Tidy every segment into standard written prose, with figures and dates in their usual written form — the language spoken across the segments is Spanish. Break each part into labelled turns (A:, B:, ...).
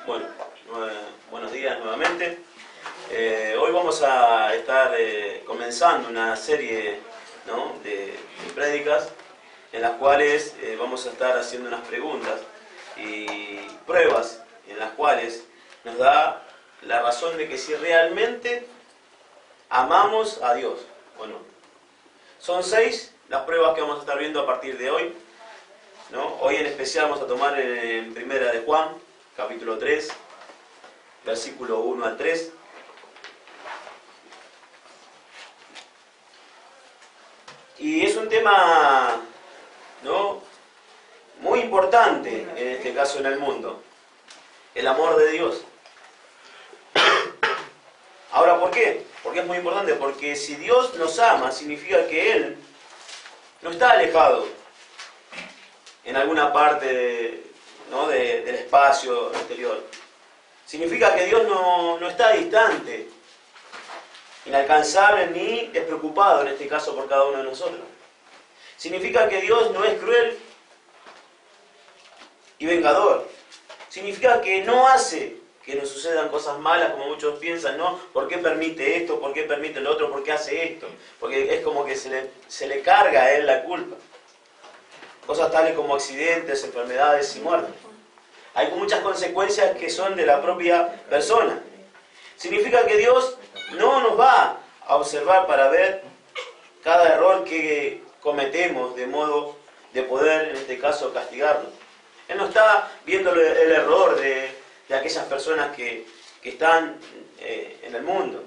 A: Bueno, buenos días nuevamente. Hoy vamos a estar comenzando una serie, ¿no?, de prédicas en las cuales vamos a estar haciendo unas preguntas y pruebas en las cuales nos da la razón de que si realmente amamos a Dios o no. Son 6 las pruebas que vamos a estar viendo a partir de hoy, ¿no? Hoy en especial vamos a tomar en Primera de Juan, capítulo 3, versículo 1 al 3. Y es un tema, ¿no?, muy importante en este caso en el mundo, el amor de Dios. Ahora, ¿por qué? Porque es muy importante, porque si Dios nos ama, significa que Él no está alejado en alguna parte, ¿no?, del espacio exterior. Significa que Dios no está distante, inalcanzable ni despreocupado en este caso por cada uno de nosotros. Significa que Dios no es cruel y vengador. Significa que no hace que nos sucedan cosas malas como muchos piensan, ¿no? ¿Por qué permite esto? ¿Por qué permite lo otro? ¿Por qué hace esto? Porque es como que se le carga a Él la culpa. Cosas tales como accidentes, enfermedades y muertes. Hay muchas consecuencias que son de la propia persona. Significa que Dios no nos va a observar para ver cada error que cometemos de modo de poder, en este caso, castigarnos. Él no está viendo el error de aquellas personas que están en el mundo.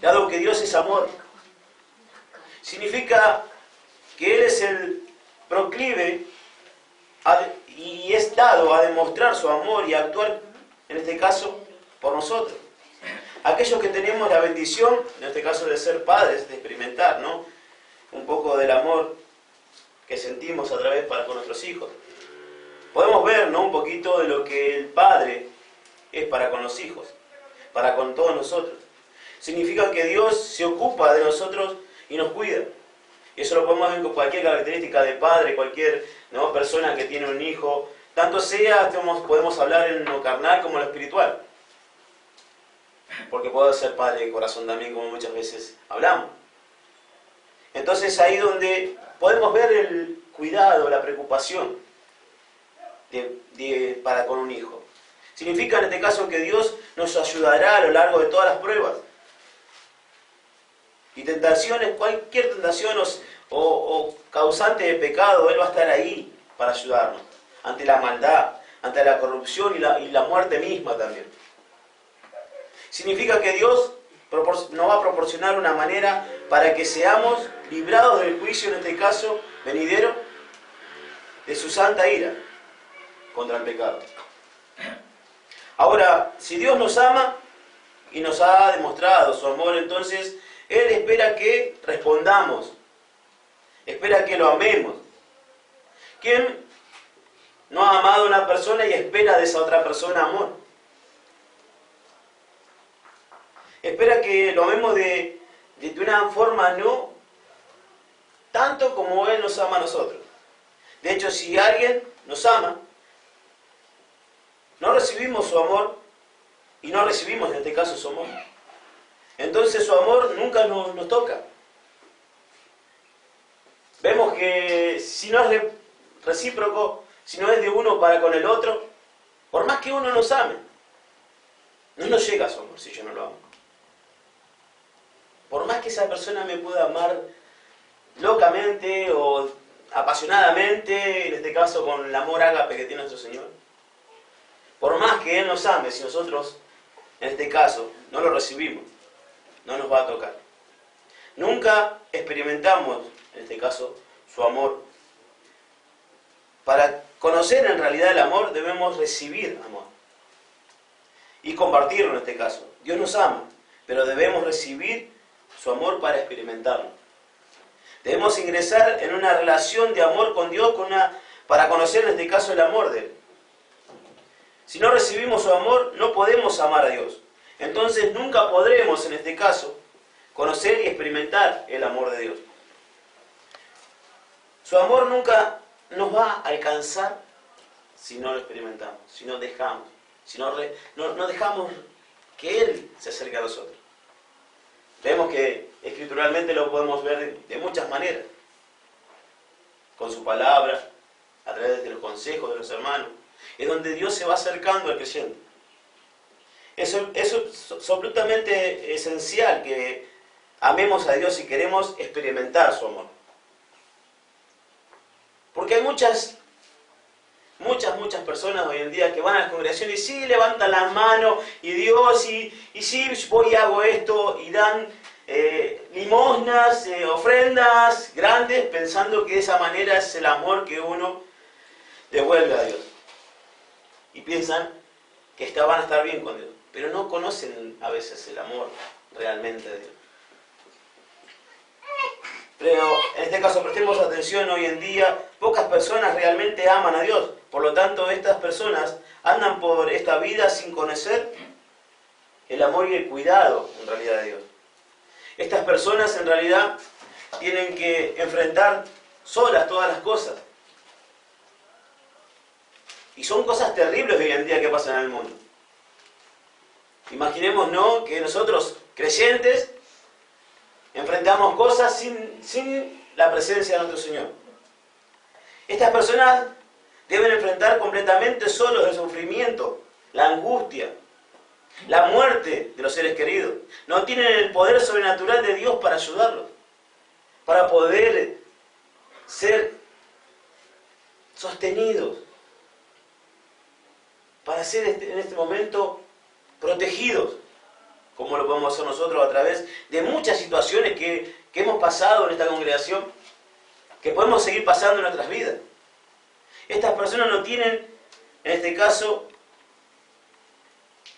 A: Dado que Dios es amor, significa que Él es el proclive y es dado a demostrar su amor y a actuar, en este caso, por nosotros. Aquellos que tenemos la bendición, en este caso de ser padres, de experimentar, ¿no?, un poco del amor que sentimos a través para con nuestros hijos. Podemos ver, ¿no?, un poquito de lo que el Padre es para con los hijos, para con todos nosotros. Significa que Dios se ocupa de nosotros y nos cuida. Y eso lo podemos ver con cualquier característica de padre, cualquier, ¿no?, persona que tiene un hijo, tanto sea, podemos hablar en lo carnal como en lo espiritual. Porque puedo ser padre de corazón también, como muchas veces hablamos. Entonces ahí donde podemos ver el cuidado, la preocupación para con un hijo. Significa en este caso que Dios nos ayudará a lo largo de todas las pruebas. Y tentaciones, cualquier tentación o causante de pecado, Él va a estar ahí para ayudarnos. Ante la maldad, ante la corrupción y la muerte misma también. Significa que Dios nos va a proporcionar una manera para que seamos librados del juicio, en este caso, venidero, de su santa ira contra el pecado. Ahora, si Dios nos ama y nos ha demostrado su amor, entonces Él espera que respondamos, espera que lo amemos. ¿Quién no ha amado a una persona y espera de esa otra persona amor? Espera que lo amemos de una forma no tanto como Él nos ama a nosotros. De hecho, si alguien nos ama, no recibimos su amor y no recibimos en este caso su amor. Entonces su amor nunca nos toca. Vemos que si no es recíproco, si no es de uno para con el otro, por más que uno nos ame, no nos llega su amor si yo no lo amo. Por más que esa persona me pueda amar locamente o apasionadamente, en este caso con el amor ágape que tiene nuestro Señor, por más que Él nos ame, si nosotros, en este caso, no lo recibimos, no nos va a tocar. Nunca experimentamos, en este caso, su amor. Para conocer en realidad el amor, debemos recibir amor. Y compartirlo en este caso. Dios nos ama, pero debemos recibir su amor para experimentarlo. Debemos ingresar en una relación de amor con Dios para conocer en este caso el amor de Él. Si no recibimos su amor, no podemos amar a Dios. Entonces nunca podremos, en este caso, conocer y experimentar el amor de Dios. Su amor nunca nos va a alcanzar si no lo experimentamos, si no dejamos si no dejamos que Él se acerque a nosotros. Vemos que escrituralmente lo podemos ver de muchas maneras. Con su palabra, a través de los consejos de los hermanos. Es donde Dios se va acercando al creyente. Eso es absolutamente esencial, que amemos a Dios y queremos experimentar su amor. Porque hay muchas personas hoy en día que van a las congregaciones y sí levantan las manos y Dios y sí voy y hago esto y dan limosnas, ofrendas grandes, pensando que de esa manera es el amor que uno devuelve a Dios. Y piensan que van a estar bien con Dios, pero no conocen a veces el amor realmente de Dios. Pero en este caso prestemos atención, hoy en día pocas personas realmente aman a Dios. Por lo tanto, estas personas andan por esta vida sin conocer el amor y el cuidado en realidad de Dios. Estas personas en realidad tienen que enfrentar solas todas las cosas. Y son cosas terribles hoy en día que pasan en el mundo. Imaginemos, ¿no?, que nosotros, creyentes, enfrentamos cosas sin la presencia de nuestro Señor. Estas personas deben enfrentar completamente solos el sufrimiento, la angustia, la muerte de los seres queridos. No tienen el poder sobrenatural de Dios para ayudarlos, para poder ser sostenidos, para ser en este momento protegidos, como lo podemos hacer nosotros a través de muchas situaciones que hemos pasado en esta congregación, que podemos seguir pasando en nuestras vidas. Estas personas no tienen, en este caso,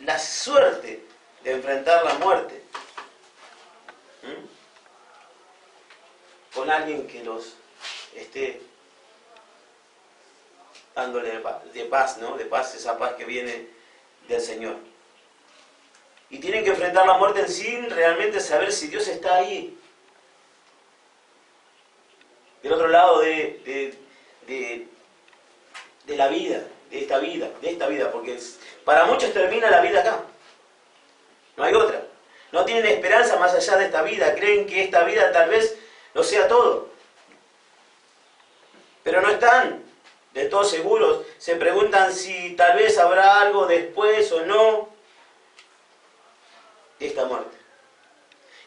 A: la suerte de enfrentar la muerte con alguien que los esté dándole de paz, ¿no? De paz, esa paz que viene del Señor. Y tienen que enfrentar la muerte sin realmente saber si Dios está ahí. Del otro lado de la vida, de esta vida, porque para muchos termina la vida acá. No hay otra. No tienen esperanza más allá de esta vida. Creen que esta vida tal vez no sea todo. Pero no están de todo seguros. Se preguntan si tal vez habrá algo después o no de esta muerte.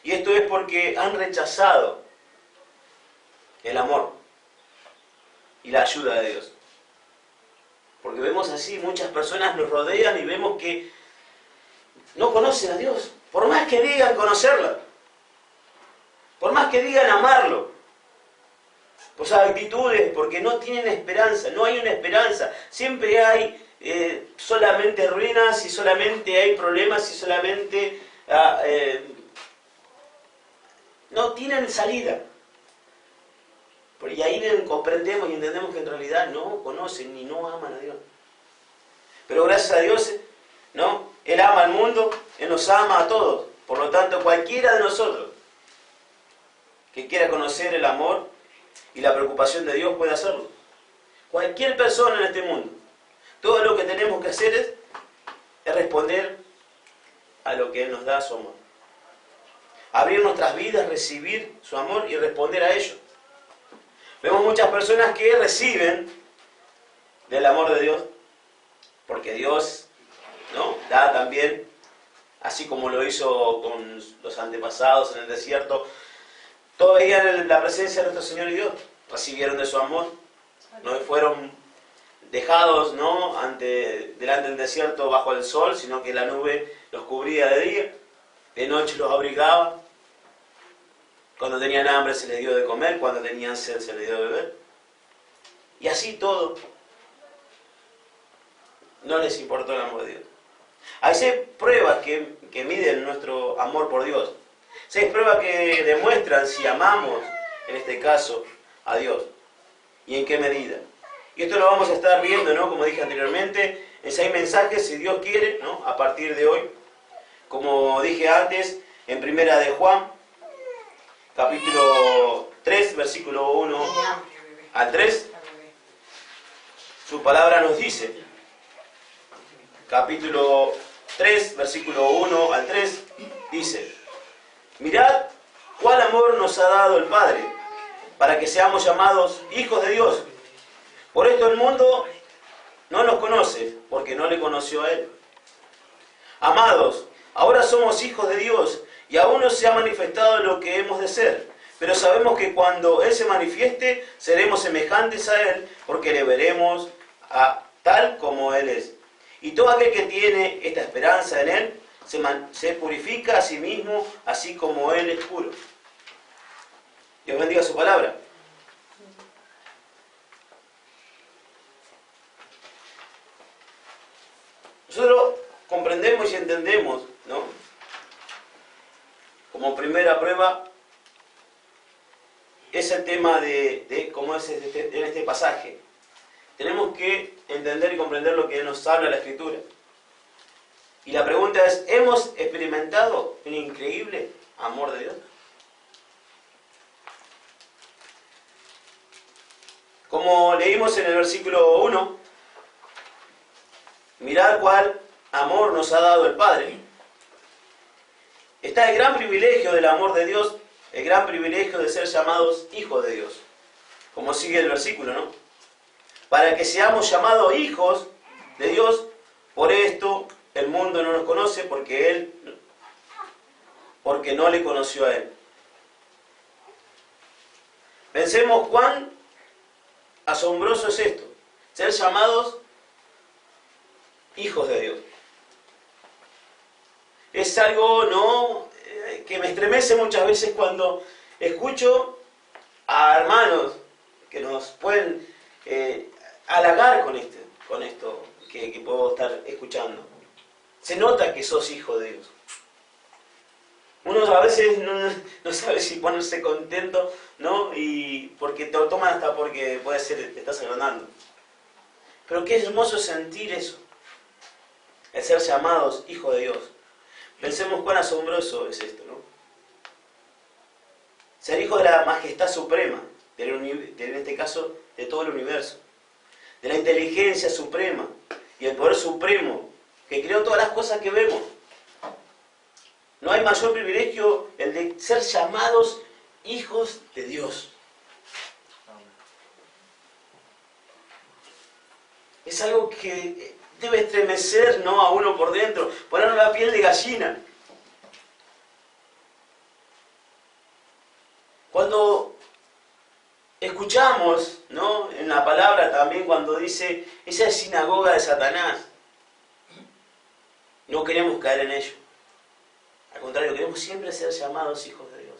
A: Y esto es porque han rechazado el amor y la ayuda de Dios. Porque vemos así, muchas personas nos rodean y vemos que no conocen a Dios. Por más que digan conocerlo, por más que digan amarlo, por sus actitudes, porque no tienen esperanza, no hay una esperanza. Siempre hay solamente ruinas y solamente hay problemas y solamente no tienen salida. Y ahí comprendemos y entendemos que en realidad no conocen ni no aman a Dios. Pero gracias a Dios, ¿no?, Él ama al mundo, Él nos ama a todos. Por lo tanto, cualquiera de nosotros que quiera conocer el amor y la preocupación de Dios puede hacerlo. Cualquier persona en este mundo. Todo lo que tenemos que hacer es responder a lo que Él nos da, su amor. Abrir nuestras vidas, recibir su amor y responder a ello. Vemos muchas personas que reciben del amor de Dios, porque Dios, ¿no?, da también, así como lo hizo con los antepasados en el desierto. Todos veían la presencia de nuestro Señor y Dios, recibieron de su amor, no fueron dejados, ¿no?, delante del desierto bajo el sol, sino que la nube los cubría de día, de noche los abrigaba. Cuando tenían hambre se les dio de comer, cuando tenían sed se les dio de beber. Y así todo, no les importó el amor de Dios. Hay 6 pruebas que miden nuestro amor por Dios. 6 pruebas que demuestran si amamos, en este caso, a Dios. Y en qué medida. Y esto lo vamos a estar viendo, ¿no?, como dije anteriormente, en 6 mensajes, si Dios quiere, ¿no?, a partir de hoy. Como dije antes, en Primera de Juan, capítulo 3, versículo 1 al 3, su palabra nos dice: capítulo 3, versículo 1 al 3, dice: mirad cuál amor nos ha dado el Padre, para que seamos llamados hijos de Dios. Por esto el mundo no nos conoce, porque no le conoció a Él. Amados, ahora somos hijos de Dios, y aún no se ha manifestado lo que hemos de ser. Pero sabemos que cuando Él se manifieste, seremos semejantes a Él, porque le veremos tal como Él es. Y todo aquel que tiene esta esperanza en Él, se purifica a sí mismo, así como Él es puro. Dios bendiga su palabra. Nosotros comprendemos y entendemos, ¿no? Como primera prueba, es el tema de cómo es en este pasaje. Tenemos que entender y comprender lo que nos habla la Escritura. Y la pregunta es, ¿hemos experimentado un increíble amor de Dios? Como leímos en el versículo 1, mirad cuál amor nos ha dado el Padre. Está el gran privilegio del amor de Dios, el gran privilegio de ser llamados hijos de Dios. Como sigue el versículo, ¿no? Para que seamos llamados hijos de Dios, por esto el mundo no nos conoce, porque no le conoció a Él. Pensemos cuán asombroso es esto, ser llamados hijos de Dios. Es algo, ¿no?, que me estremece muchas veces cuando escucho a hermanos que nos pueden halagar con esto que puedo estar escuchando. Se nota que sos hijo de Dios. Uno a veces no sabe si ponerse contento, ¿no? Y porque te lo toman hasta porque puede ser te estás agrandando. Pero qué hermoso sentir eso, el ser llamados hijos de Dios. Pensemos cuán asombroso es esto, ¿no? Ser hijo de la majestad suprema, en este caso de todo el universo, de la inteligencia suprema y el poder supremo que creó todas las cosas que vemos. No hay mayor privilegio el de ser llamados hijos de Dios. Es algo que debe estremecer, ¿no?, a uno por dentro, ponerle la piel de gallina. Cuando escuchamos, ¿no?, en la palabra también cuando dice, esa es sinagoga de Satanás, no queremos caer en ello. Al contrario, queremos siempre ser llamados hijos de Dios.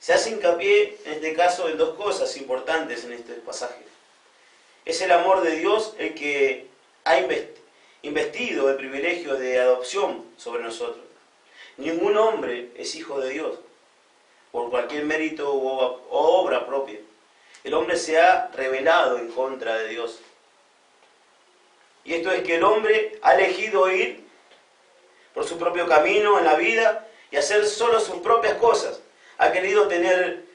A: Se hace hincapié, en este caso, en dos cosas importantes en este pasaje. Es el amor de Dios el que ha investido el privilegio de adopción sobre nosotros. Ningún hombre es hijo de Dios por cualquier mérito o obra propia. El hombre se ha rebelado en contra de Dios. Y esto es que el hombre ha elegido ir por su propio camino en la vida y hacer solo sus propias cosas. Ha querido tener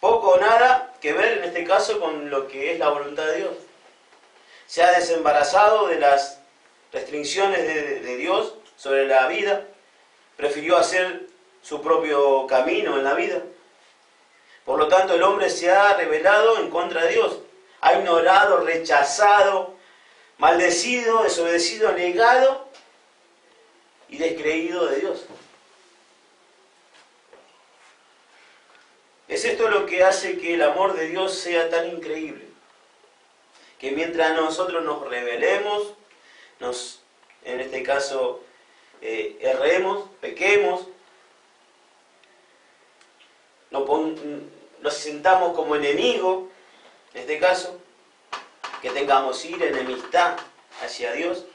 A: poco o nada que ver, en este caso, con lo que es la voluntad de Dios. Se ha desembarazado de las restricciones de Dios sobre la vida. Prefirió hacer su propio camino en la vida. Por lo tanto, el hombre se ha rebelado en contra de Dios. Ha ignorado, rechazado, maldecido, desobedecido, negado y descreído de Dios. Es esto lo que hace que el amor de Dios sea tan increíble. Que mientras nosotros nos rebelemos, en este caso, erremos, pequemos, nos sintamos como enemigos, en este caso, que tengamos ira, enemistad hacia Dios,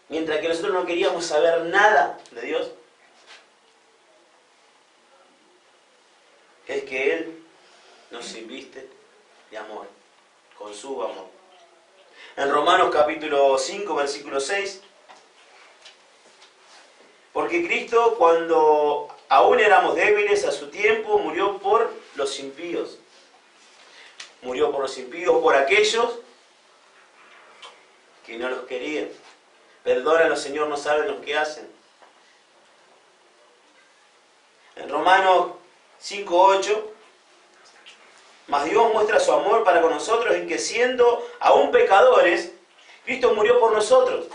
A: mientras que nosotros no queríamos saber nada de Dios, es que Él nos inviste de amor, con su amor. En Romanos capítulo 5, versículo 6, porque Cristo, cuando aún éramos débiles a su tiempo, murió por los impíos. murió por los impíos, por aquellos que no los querían. Perdónalos, Señor, no saben lo que hacen. En Romanos 5:8, mas Dios muestra su amor para con nosotros en que siendo aún pecadores, Cristo murió por nosotros.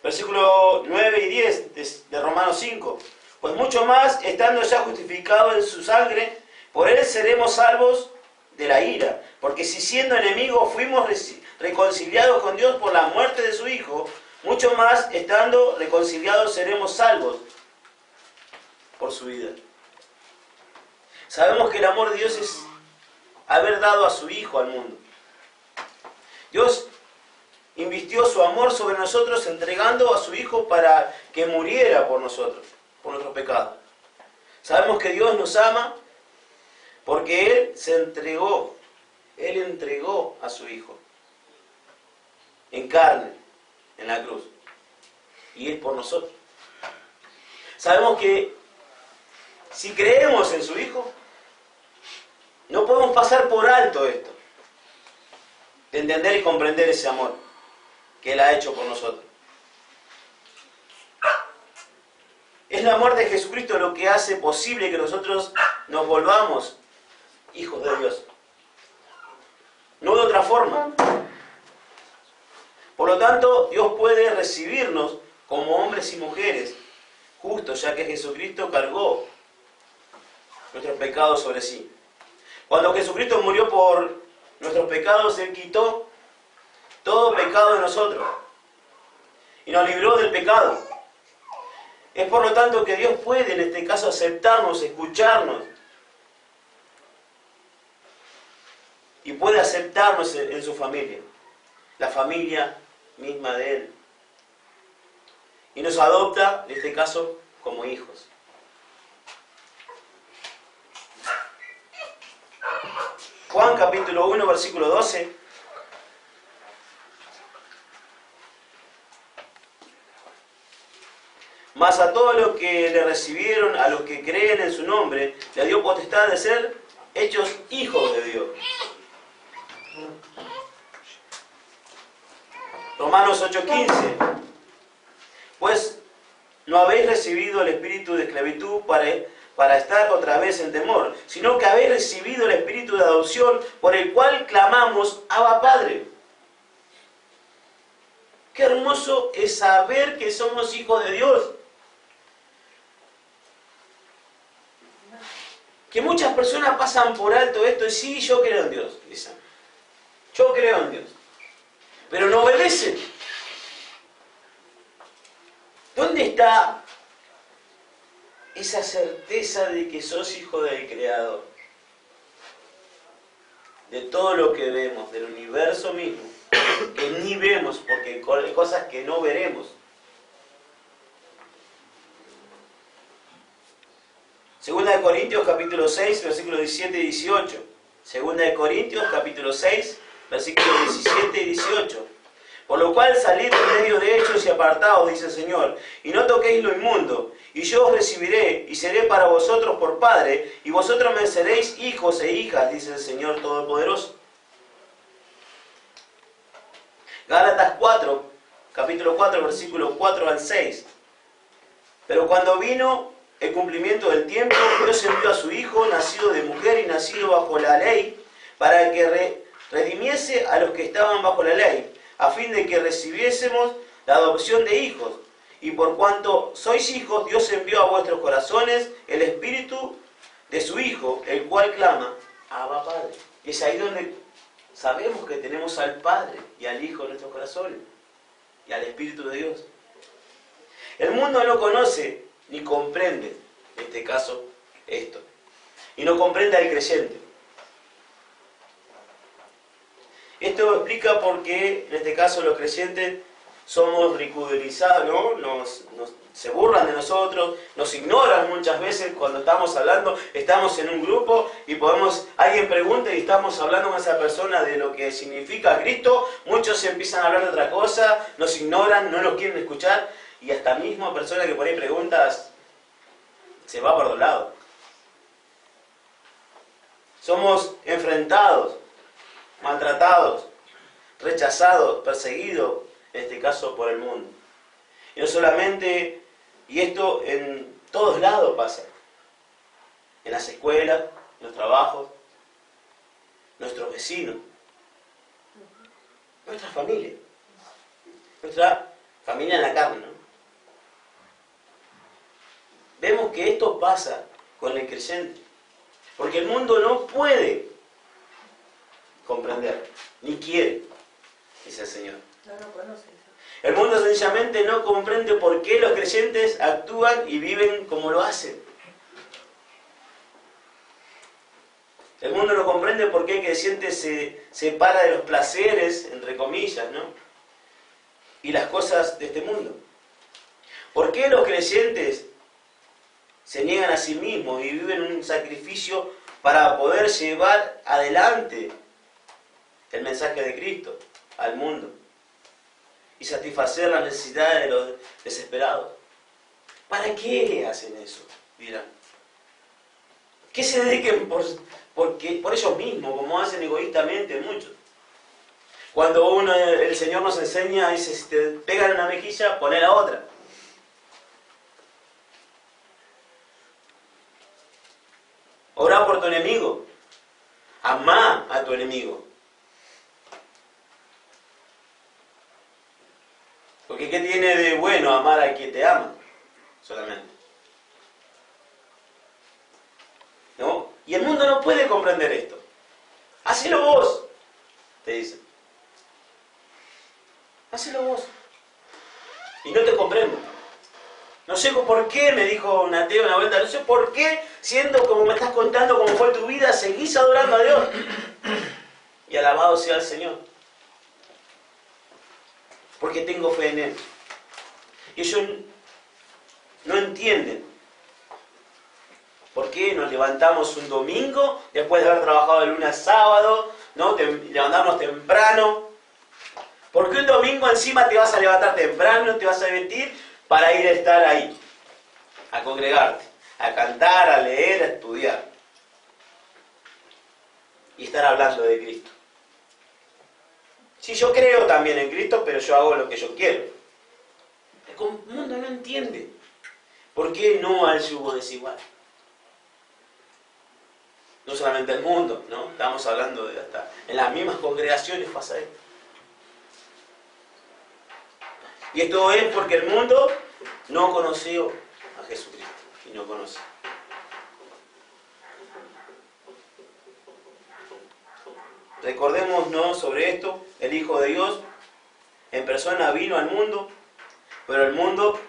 A: Versículo 9 y 10 de Romanos 5. Pues mucho más, estando ya justificados en su sangre, por él seremos salvos de la ira. Porque si siendo enemigos fuimos reconciliados con Dios por la muerte de su Hijo, mucho más, estando reconciliados, seremos salvos por su vida. Sabemos que el amor de Dios es haber dado a su Hijo al mundo. Dios invirtió su amor sobre nosotros entregando a su Hijo para que muriera por nosotros, por nuestros pecados. Sabemos que Dios nos ama porque Él se entregó, Él entregó a su Hijo en carne, en la cruz, y es por nosotros. Sabemos que si creemos en su Hijo, no podemos pasar por alto esto, de entender y comprender ese amor que Él ha hecho por nosotros. Es el amor de Jesucristo lo que hace posible que nosotros nos volvamos hijos de Dios. No de otra forma. Por lo tanto, Dios puede recibirnos como hombres y mujeres justos, ya que Jesucristo cargó nuestros pecados sobre sí. Cuando Jesucristo murió por nuestros pecados, Él quitó todo pecado de nosotros y nos libró del pecado. Es por lo tanto que Dios puede en este caso aceptarnos, escucharnos y puede aceptarnos en su familia, la familia misma de Él, y nos adopta en este caso como hijos. Juan capítulo 1 versículo 12. Mas a todos los que le recibieron, a los que creen en su nombre, le dio potestad de ser hechos hijos de Dios. Romanos 8:15. Pues no habéis recibido el espíritu de esclavitud para estar otra vez en temor, sino que habéis recibido el espíritu de adopción por el cual clamamos, Abba Padre. Qué hermoso es saber que somos hijos de Dios. Que muchas personas pasan por alto esto y sí, yo creo en Dios, dicen. Yo creo en Dios. Pero no obedecen. ¿Dónde está esa certeza de que sos hijo del Creador? De todo lo que vemos, del universo mismo, que ni vemos, porque hay cosas que no veremos. Segunda de Corintios capítulo 6, versículos 17 y 18. Segunda de Corintios capítulo 6, versículos 17 y 18. Por lo cual salid en medio de ellos y apartaos, dice el Señor, y no toquéis lo inmundo, y yo os recibiré, y seré para vosotros por Padre, y vosotros me seréis hijos e hijas, dice el Señor Todopoderoso. Gálatas 4, capítulo 4, versículos 4 al 6. Pero cuando vino el cumplimiento del tiempo, Dios envió a su Hijo, nacido de mujer y nacido bajo la ley, para que redimiese a los que estaban bajo la ley, a fin de que recibiésemos la adopción de hijos. Y por cuanto sois hijos, Dios envió a vuestros corazones el Espíritu de su Hijo, el cual clama, Abba Padre. Y es ahí donde sabemos que tenemos al Padre y al Hijo en nuestros corazones, y al Espíritu de Dios. El mundo no conoce ni comprende, en este caso, esto. Y no comprende al creyente. Esto explica por qué, en este caso, los creyentes somos ridiculizados, ¿no? Se burlan de nosotros, nos ignoran muchas veces cuando estamos hablando, estamos en un grupo y alguien pregunta y estamos hablando con esa persona de lo que significa Cristo, muchos empiezan a hablar de otra cosa, nos ignoran, no nos quieren escuchar, y hasta mismo persona que por ahí preguntas se va por otro lado. Somos enfrentados, maltratados, rechazados, perseguidos, en este caso por el mundo. Y no solamente, y esto en todos lados pasa. En las escuelas, en los trabajos, nuestros vecinos, nuestra familia en la carne, ¿no? Vemos que esto pasa con el creyente, porque el mundo no puede comprender, ni quiere, dice el Señor.
B: No lo conoce.
A: El mundo sencillamente no comprende por qué los creyentes actúan y viven como lo hacen. El mundo no comprende por qué el creyente se separa de los placeres, entre comillas, ¿no? Y las cosas de este mundo. ¿Por qué los creyentes se niegan a sí mismos y viven un sacrificio para poder llevar adelante el mensaje de Cristo al mundo y satisfacer las necesidades de los desesperados? ¿Para qué hacen eso? Dirán. Que se dediquen por ellos mismos, como hacen egoístamente muchos. Cuando el Señor nos enseña, dice, si te pegan una mejilla, poné la otra. Orá por tu enemigo. Amá a tu enemigo. Porque ¿qué tiene de bueno amar al que te ama? Solamente. ¿No? Y el mundo no puede comprender esto. Hacelo vos, te dicen. Hacelo vos. Y no te comprendo. No sé por qué, me dijo un ateo una vuelta, no sé por qué, siendo como me estás contando cómo fue tu vida, seguís adorando a Dios. Y alabado sea el Señor. Porque tengo fe en Él. Y ellos no entienden por qué nos levantamos un domingo, después de haber trabajado de lunes a sábado, ¿no? Levantarnos temprano. ¿Por qué un domingo encima te vas a levantar temprano, te vas a vestir para ir a estar ahí? A congregarte, a cantar, a leer, a estudiar. Y estar hablando de Cristo. Sí, yo creo también en Cristo, pero yo hago lo que yo quiero. El mundo no entiende. ¿Por qué no al yugo desigual? No solamente el mundo, ¿no? Estamos hablando de hasta en las mismas congregaciones pasa esto. Y esto es porque el mundo no conoció a Jesucristo y no conoce. Recordémonos sobre esto, el Hijo de Dios en persona vino al mundo, pero el mundo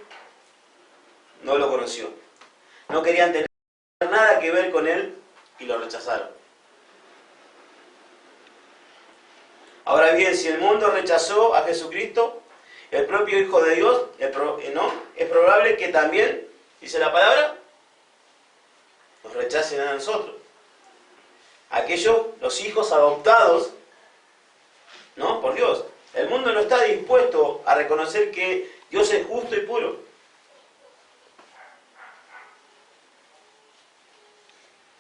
A: no lo conoció. No querían tener nada que ver con Él y lo rechazaron. Ahora bien, si el mundo rechazó a Jesucristo, el propio Hijo de Dios, es probable que también, dice la palabra, nos rechacen a nosotros. Aquellos, los hijos adoptados, ¿no? Por Dios. El mundo no está dispuesto a reconocer que Dios es justo y puro.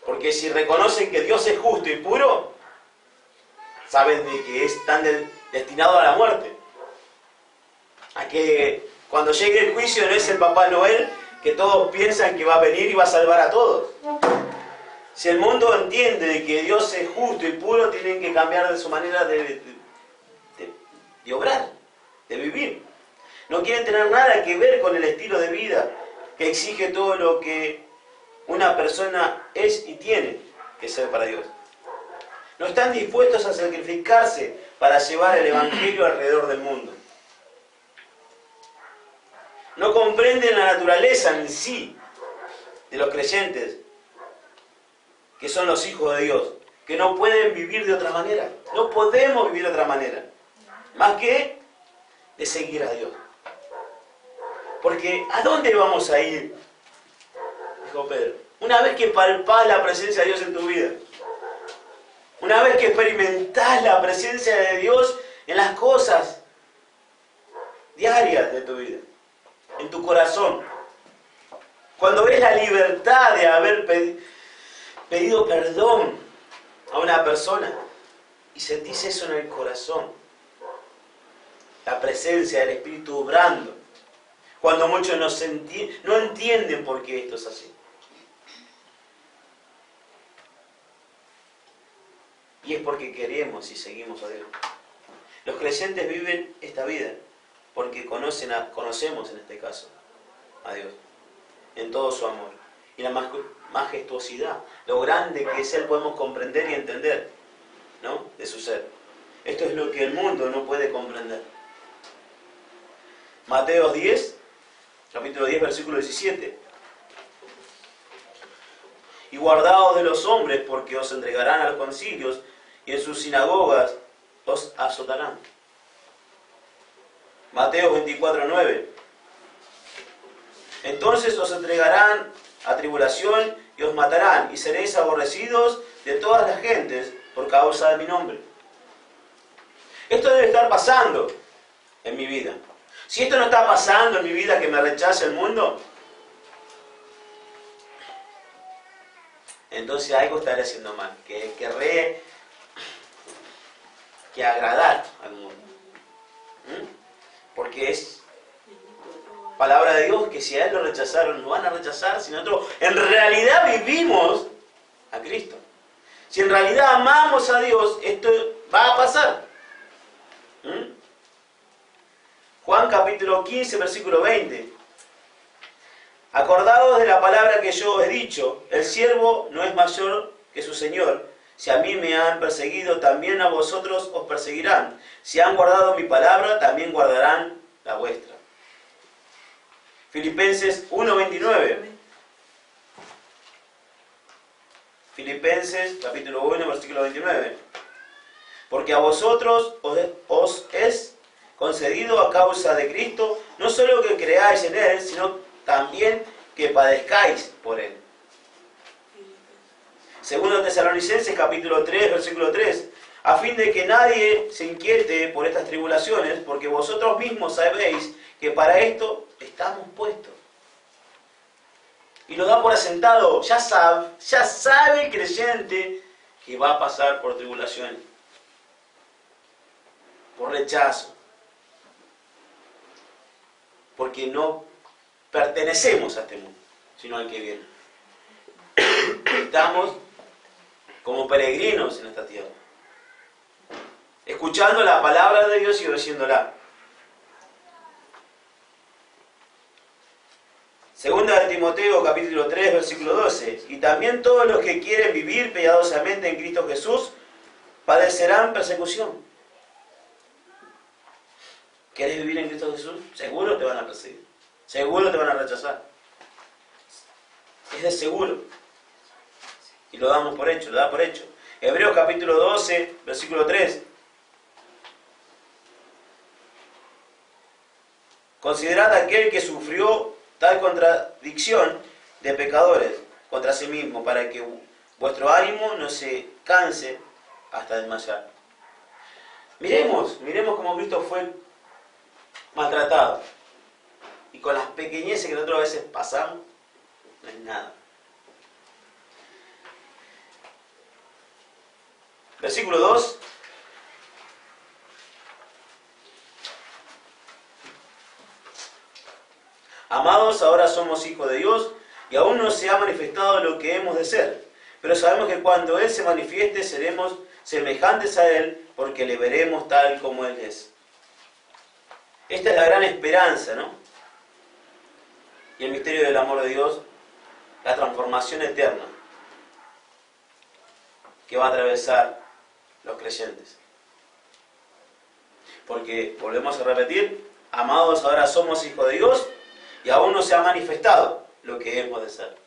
A: Porque si reconocen que Dios es justo y puro, saben de que están destinados a la muerte. A que cuando llegue el juicio no es el Papá Noel que todos piensan que va a venir y va a salvar a todos. Si el mundo entiende de que Dios es justo y puro, tienen que cambiar de su manera de obrar, de vivir. No quieren tener nada que ver con el estilo de vida que exige todo lo que una persona es y tiene que ser para Dios. No están dispuestos a sacrificarse para llevar el Evangelio alrededor del mundo. No comprenden la naturaleza en sí de los creyentes, que son los hijos de Dios, que no pueden vivir de otra manera. No podemos vivir de otra manera, más que de seguir a Dios. Porque ¿a dónde vamos a ir? Dijo Pedro. Una vez que palpás la presencia de Dios en tu vida, una vez que experimentás la presencia de Dios en las cosas diarias de tu vida, en tu corazón, cuando ves la libertad de haber pedido perdón a una persona y sentís eso en el corazón, la presencia del Espíritu obrando, cuando muchos no entienden por qué esto es así. Y es porque queremos y seguimos a Dios. Los creyentes viven esta vida porque conocemos en este caso a Dios en todo su amor y la majestuosidad, lo grande que es Él, podemos comprender y entender, ¿no?, de su ser. Esto es lo que el mundo no puede comprender. Mateo 10, capítulo 10, versículo 17. Y guardaos de los hombres, porque os entregarán a los concilios y en sus sinagogas os azotarán. Mateo 24, 9. Entonces os entregarán a tribulación y os matarán, y seréis aborrecidos de todas las gentes por causa de mi nombre. Esto debe estar pasando en mi vida. Si esto no está pasando en mi vida, que me rechace el mundo, entonces algo estaré haciendo mal, que querré agradar al mundo. Porque es palabra de Dios que si a Él lo rechazaron, lo van a rechazar si nosotros en realidad vivimos a Cristo. Si en realidad amamos a Dios, esto va a pasar. Juan capítulo 15, versículo 20. Acordaos de la palabra que yo os he dicho, el siervo no es mayor que su Señor. Si a mí me han perseguido, también a vosotros os perseguirán. Si han guardado mi palabra, también guardarán la vuestra. Filipenses 1:29. Filipenses capítulo 1, versículo 29. Porque a vosotros os es concedido a causa de Cristo, no solo que creáis en Él, sino también que padezcáis por Él. Segundo Tesalonicenses capítulo 3, versículo 3. A fin de que nadie se inquiete por estas tribulaciones, porque vosotros mismos sabéis que para esto estamos puestos. Y lo da por asentado. Ya sabe el creyente que va a pasar por tribulaciones, por rechazo, porque no pertenecemos a este mundo, sino al que viene. Estamos como peregrinos en esta tierra, escuchando la palabra de Dios y obedeciéndola. Segunda de Timoteo, capítulo 3, versículo 12. Y también todos los que quieren vivir piadosamente en Cristo Jesús padecerán persecución. ¿Quieres vivir en Cristo Jesús? Seguro te van a perseguir. Seguro te van a rechazar. Es de seguro. Y lo damos por hecho, lo da por hecho. Hebreos capítulo 12, versículo 3. Considerad aquel que sufrió tal contradicción de pecadores contra sí mismo, para que vuestro ánimo no se canse hasta desmayar. Miremos cómo Cristo fue maltratado. Y con las pequeñeces que nosotros a veces pasamos, no es nada. Versículo 2. Amados, ahora somos hijos de Dios y aún no se ha manifestado lo que hemos de ser. Pero sabemos que cuando Él se manifieste seremos semejantes a Él porque le veremos tal como Él es. Esta es la gran esperanza, ¿no? Y el misterio del amor de Dios, la transformación eterna que va a atravesar los creyentes. Porque, volvemos a repetir, amados, ahora somos hijos de Dios y aún no se ha manifestado lo que hemos de ser.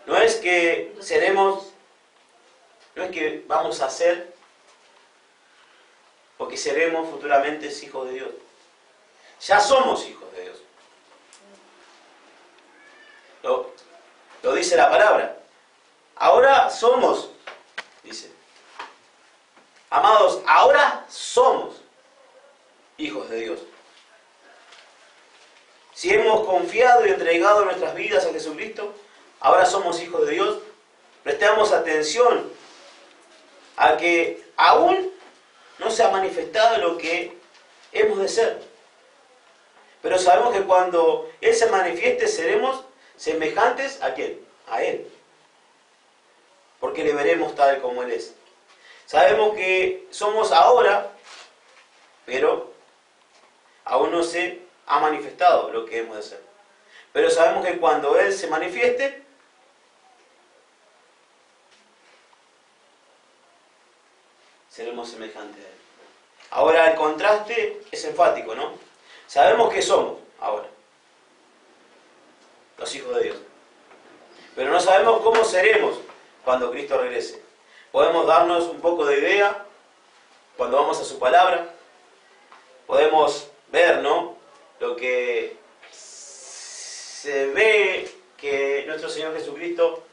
A: No es que vamos a ser o que seremos futuramente hijos de Dios. Ya somos hijos de Dios. Lo dice la palabra. Ahora somos, dice. Amados, ahora somos hijos de Dios. Si hemos confiado y entregado nuestras vidas a Jesucristo, ahora somos hijos de Dios, prestamos atención a que aún no se ha manifestado lo que hemos de ser. Pero sabemos que cuando Él se manifieste seremos semejantes ¿a quién? A Él. Porque le veremos tal como Él es. Sabemos que somos ahora, pero aún no se ha manifestado lo que hemos de ser. Pero sabemos que cuando Él se manifieste, seremos semejantes a Él. Ahora el contraste es enfático, ¿no? Sabemos que somos ahora los hijos de Dios. Pero no sabemos cómo seremos cuando Cristo regrese. Podemos darnos un poco de idea cuando vamos a su palabra. Podemos ver, ¿no?, lo que se ve que nuestro Señor Jesucristo,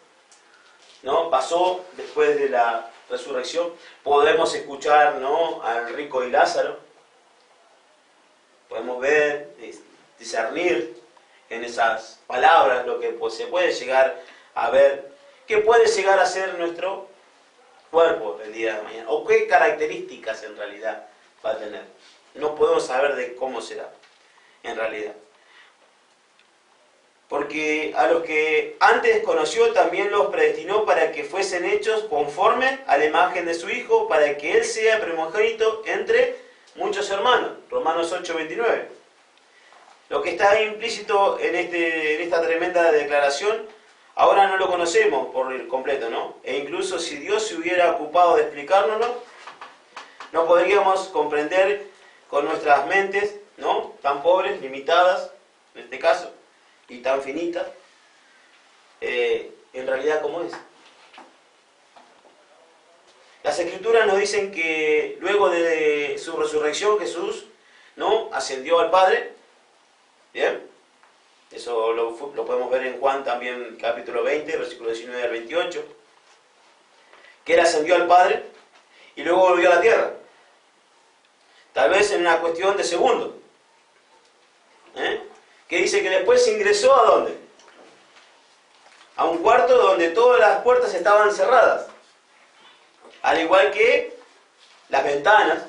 A: ¿no?, pasó después de la resurrección. Podemos escuchar, ¿no?, al rico y Lázaro. Podemos ver, discernir en esas palabras lo que se puede llegar a ver, qué puede llegar a ser nuestro cuerpo el día de mañana, o qué características en realidad va a tener. No podemos saber de cómo será en realidad. Porque a los que antes conoció también los predestinó para que fuesen hechos conforme a la imagen de su Hijo, para que Él sea primogénito entre muchos hermanos. Romanos 8:29. Lo que está implícito en esta tremenda declaración, ahora no lo conocemos por completo, ¿no? E incluso si Dios se hubiera ocupado de explicárnoslo, no podríamos comprender con nuestras mentes, ¿no?, tan pobres, limitadas, en este caso, y tan finitas, en realidad cómo es. Las Escrituras nos dicen que luego de su resurrección Jesús, ¿no?, ascendió al Padre. ¿Bien? Eso lo podemos ver en Juan también, capítulo 20, versículo 19 al 28. Que Él ascendió al Padre y luego volvió a la tierra. Tal vez en una cuestión de segundos. Que dice que después se ingresó ¿a dónde? A un cuarto donde todas las puertas estaban cerradas. Al igual que las ventanas.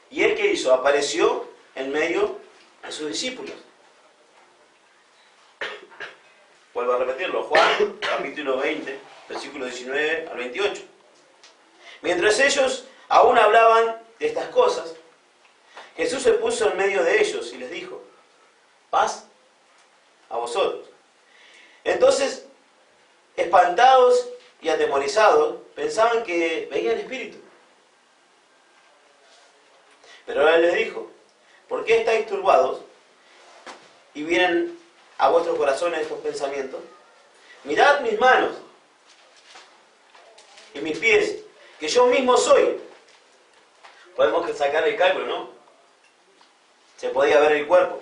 A: ¿Y Él qué hizo? Apareció en medio de sus discípulos. Vuelvo a repetirlo. Juan, capítulo 20, versículo 19 al 28. Mientras ellos aún hablaban de estas cosas, Jesús se puso en medio de ellos y les dijo: paz a vosotros. Entonces, espantados y atemorizados, pensaban que veían espíritu. Pero Él les dijo: ¿por qué estáis turbados y vienen a vuestros corazones estos pensamientos? Mirad mis manos y mis pies, que yo mismo soy. Podemos sacar el cálculo, ¿no? Se podía ver el cuerpo.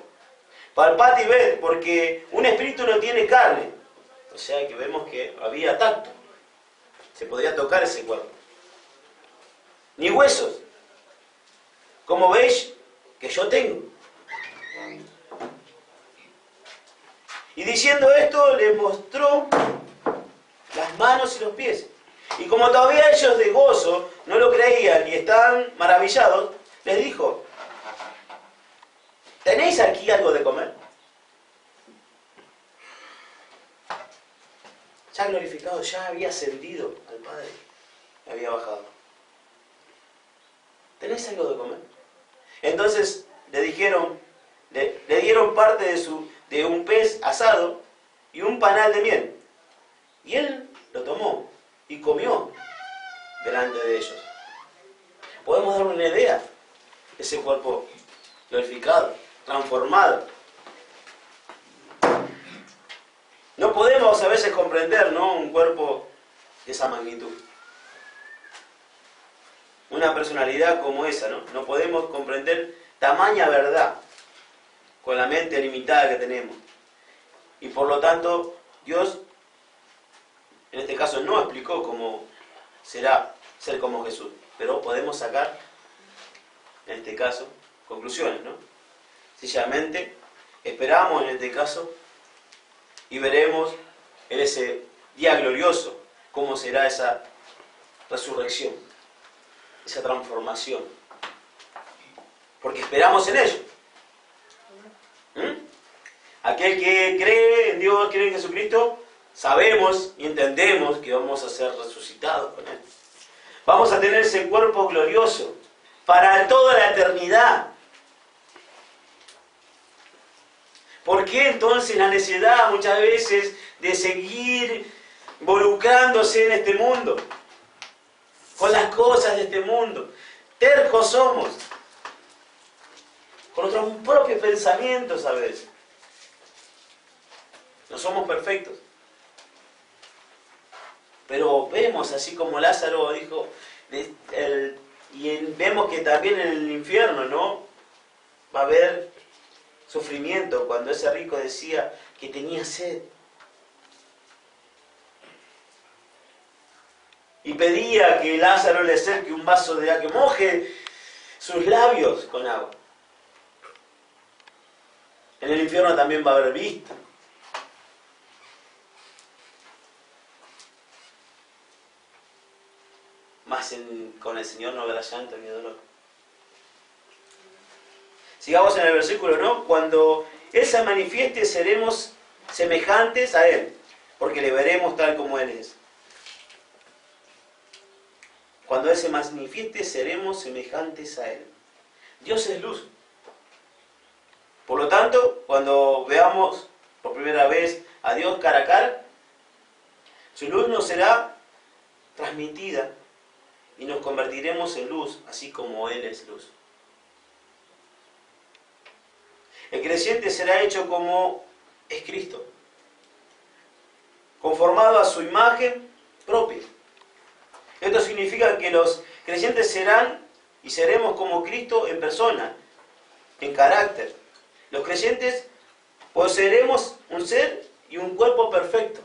A: Palpad y ved, porque un espíritu no tiene carne. O sea que vemos que había tacto. Se podía tocar ese cuerpo. Ni huesos, como veis que yo tengo. Y diciendo esto, les mostró las manos y los pies. Y como todavía ellos de gozo no lo creían y estaban maravillados, les dijo: ¿tenéis aquí algo de comer? Ya glorificado, ya había ascendido al Padre, había bajado. ¿Tenéis algo de comer? Entonces le dijeron, le dieron parte de un pez asado y un panal de miel. Y Él lo tomó y comió delante de ellos. Podemos dar una idea de ese cuerpo glorificado, transformado. No podemos a veces comprender, ¿no?, un cuerpo de esa magnitud. Una personalidad como esa, ¿no? No podemos comprender tamaña verdad con la mente limitada que tenemos. Y por lo tanto, Dios, en este caso, no explicó cómo será ser como Jesús. Pero podemos sacar, en este caso, conclusiones, ¿no? Sencillamente, esperamos, en este caso, Y veremos en ese día glorioso cómo será esa resurrección, esa transformación. Porque esperamos en ello. Aquel que cree en Dios, cree en Jesucristo, sabemos y entendemos que vamos a ser resucitados con Él. Vamos a tener ese cuerpo glorioso para toda la eternidad. ¿Por qué entonces la necesidad muchas veces de seguir involucrándose en este mundo? Con las cosas de este mundo. Tercos somos. Con nuestros propios pensamientos a veces. No somos perfectos. Pero vemos, así como Lázaro dijo, vemos que también en el infierno, ¿no? Va a haber sufrimiento cuando ese rico decía que tenía sed. Y pedía que Lázaro le acerque un vaso de agua, que moje sus labios con agua. En el infierno también va a haber vista. Más con el Señor no habrá llanto ni dolor. Sigamos en el versículo, ¿no? Cuando Él se manifieste, seremos semejantes a Él, porque le veremos tal como Él es. Cuando Él se manifieste, seremos semejantes a Él. Dios es luz. Por lo tanto, cuando veamos por primera vez a Dios cara a cara, su luz nos será transmitida y nos convertiremos en luz, así como Él es luz. El creyente será hecho como es Cristo, conformado a su imagen propia. Esto significa que los creyentes serán y seremos como Cristo en persona, en carácter. Los creyentes poseeremos un ser y un cuerpo perfecto.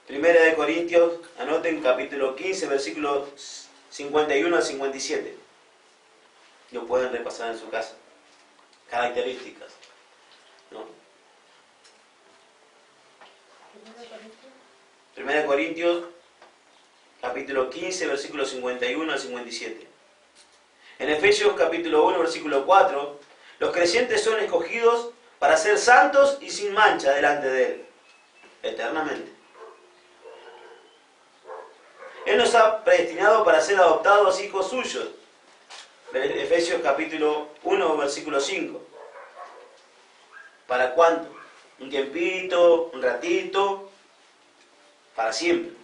A: Primera de Corintios, anoten capítulo 15, versículos 51 al 57. Lo pueden repasar en su casa. Características, ¿no? Primera de Corintios, capítulo 15, versículos 51 al 57. En Efesios, capítulo 1, versículo 4, los creyentes son escogidos para ser santos y sin mancha delante de Él, eternamente. Él nos ha predestinado para ser adoptados hijos suyos. Efesios capítulo 1, versículo 5. ¿Para cuánto? Un tiempito, un ratito, para siempre.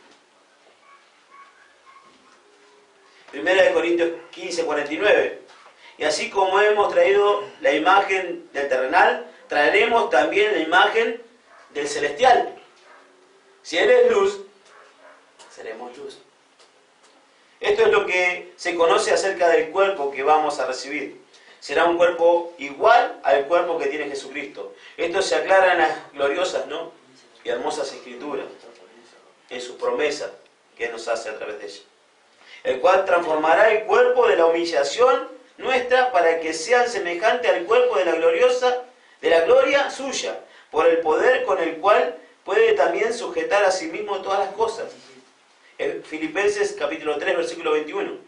A: Primera de Corintios 15, 49. Y así como hemos traído la imagen del terrenal, traeremos también la imagen del celestial. Si Él es luz, seremos luz. Esto es lo que se conoce acerca del cuerpo que vamos a recibir. Será un cuerpo igual al cuerpo que tiene Jesucristo. Esto se aclara en las gloriosas, ¿no?, y hermosas escrituras, en sus promesas que nos hace a través de ella. El cual transformará el cuerpo de la humillación nuestra para que sean semejante al cuerpo de la gloria suya, por el poder con el cual puede también sujetar a sí mismo todas las cosas. En Filipenses capítulo 3, versículo 21.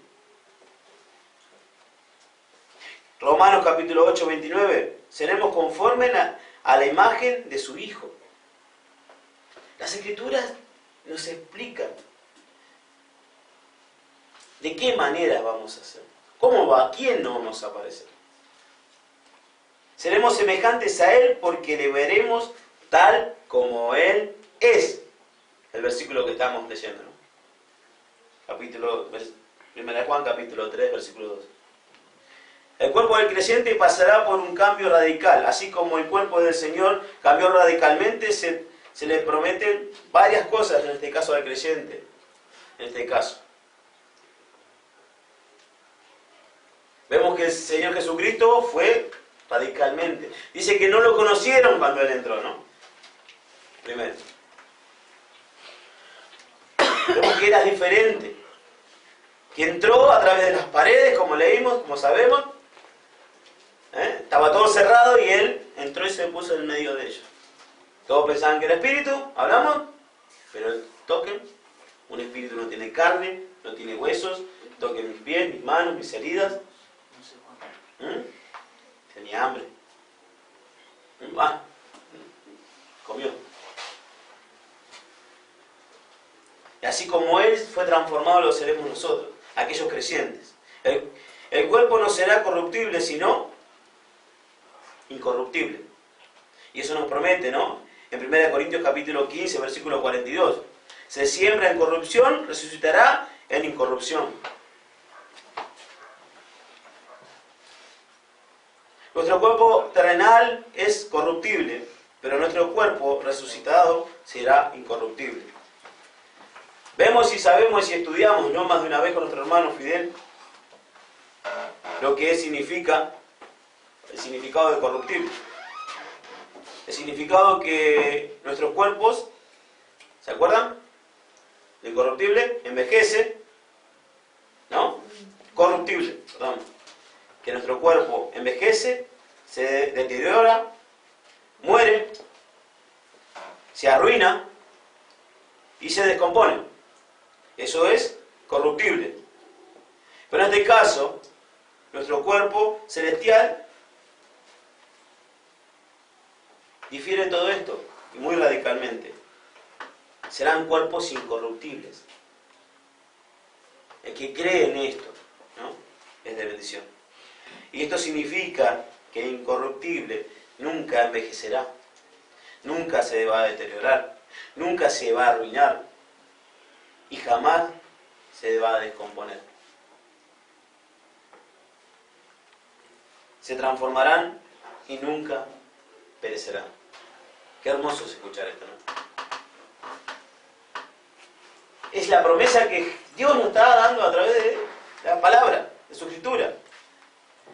A: Romanos capítulo 8, 29. Seremos conformes a la imagen de su Hijo. Las Escrituras nos explican de qué manera vamos a hacer. ¿Cómo va? ¿A quién no vamos a parecer? Seremos semejantes a Él porque le veremos tal como Él es. El versículo que estamos leyendo, ¿no? Capítulo 1 Juan, capítulo 3, versículo 2. El cuerpo del creyente pasará por un cambio radical. Así como el cuerpo del Señor cambió radicalmente, se le prometen varias cosas en este caso al creyente. En este caso. Vemos que el Señor Jesucristo fue radicalmente. Dice que no lo conocieron cuando Él entró, ¿no? Primero. Vemos que era diferente. Que entró a través de las paredes, como leímos, como sabemos. Estaba todo cerrado y él entró y se puso en medio de ellos. Todos pensaban que era espíritu, hablamos, pero toquen, un espíritu no tiene carne, no tiene huesos, toquen mis pies, mis manos, mis heridas. Tenía hambre. Comió. Y así como Él fue transformado, lo seremos nosotros, aquellos creyentes. El cuerpo no será corruptible, sino incorruptible. Y eso nos promete, ¿no? En 1 Corintios capítulo 15, versículo 42. Se siembra en corrupción, resucitará en incorrupción. Nuestro cuerpo terrenal es corruptible, pero nuestro cuerpo resucitado será incorruptible. Vemos y sabemos y estudiamos, no más de una vez con nuestro hermano Fidel, lo que significa el significado de corruptible. El significado que nuestros cuerpos, ¿se acuerdan? De incorruptible, envejece, ¿no? Corruptible, perdón. Que nuestro cuerpo envejece, se deteriora, muere, se arruina y se descompone. Eso es corruptible. Pero en este caso, nuestro cuerpo celestial difiere de todo esto, y muy radicalmente. Serán cuerpos incorruptibles. El que cree en esto, ¿no? Es de bendición. Y esto significa que el incorruptible nunca envejecerá, nunca se va a deteriorar, nunca se va a arruinar y jamás se va a descomponer. Se transformarán y nunca perecerán. Qué hermoso es escuchar esto, ¿no? Es la promesa que Dios nos está dando a través de la palabra, de su escritura.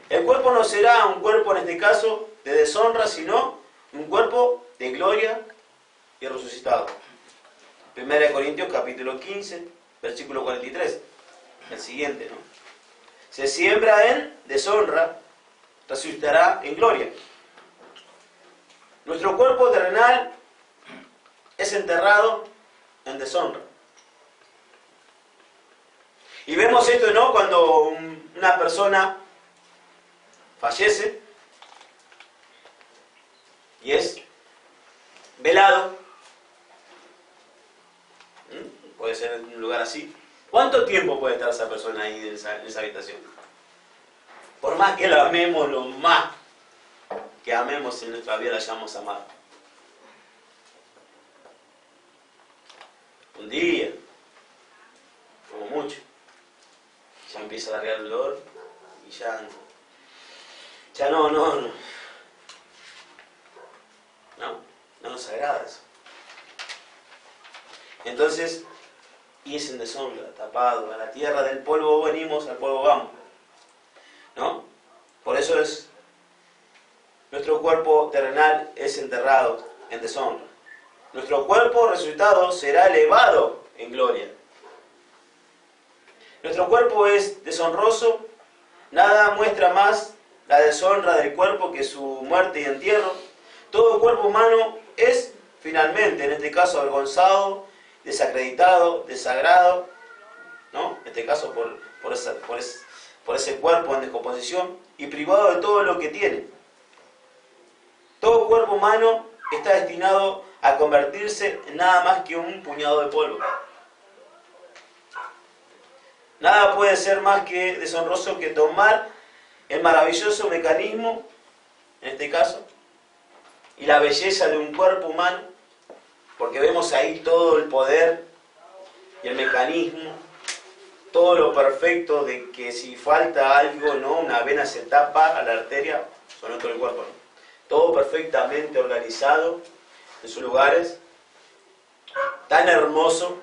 A: El cuerpo no será un cuerpo, en este caso, de deshonra, sino un cuerpo de gloria y resucitado. 1 Corintios capítulo 15, versículo 43. El siguiente, ¿no? Se siembra en deshonra, resucitará en gloria. Nuestro cuerpo terrenal es enterrado en deshonra. Y vemos esto, ¿no? Cuando una persona fallece y es velado, puede ser en un lugar así. ¿Cuánto tiempo puede estar esa persona ahí en esa habitación? Por más que la amemos, lo más que amemos en nuestra vida la hayamos amado. Un día, como mucho, ya empieza a largar el dolor y ya no nos agrada eso. Entonces, y es en deshonra, tapado, a la tierra del polvo venimos, al polvo vamos, ¿no? Por eso nuestro cuerpo terrenal es enterrado en deshonra. Nuestro cuerpo resucitado será elevado en gloria. Nuestro cuerpo es deshonroso, nada muestra más la deshonra del cuerpo que su muerte y entierro. Todo cuerpo humano es, finalmente, en este caso, avergonzado, desacreditado, desagrado, ¿no? En este caso, por ese cuerpo en descomposición y privado de todo lo que tiene. Todo cuerpo humano está destinado a convertirse en nada más que un puñado de polvo. Nada puede ser más que deshonroso que tomar el maravilloso mecanismo, en este caso, y la belleza de un cuerpo humano, porque vemos ahí todo el poder y el mecanismo, todo lo perfecto de que si falta algo, ¿no? Una vena se tapa a la arteria, sonó todo el cuerpo, ¿no? Todo perfectamente organizado en sus lugares, tan hermoso,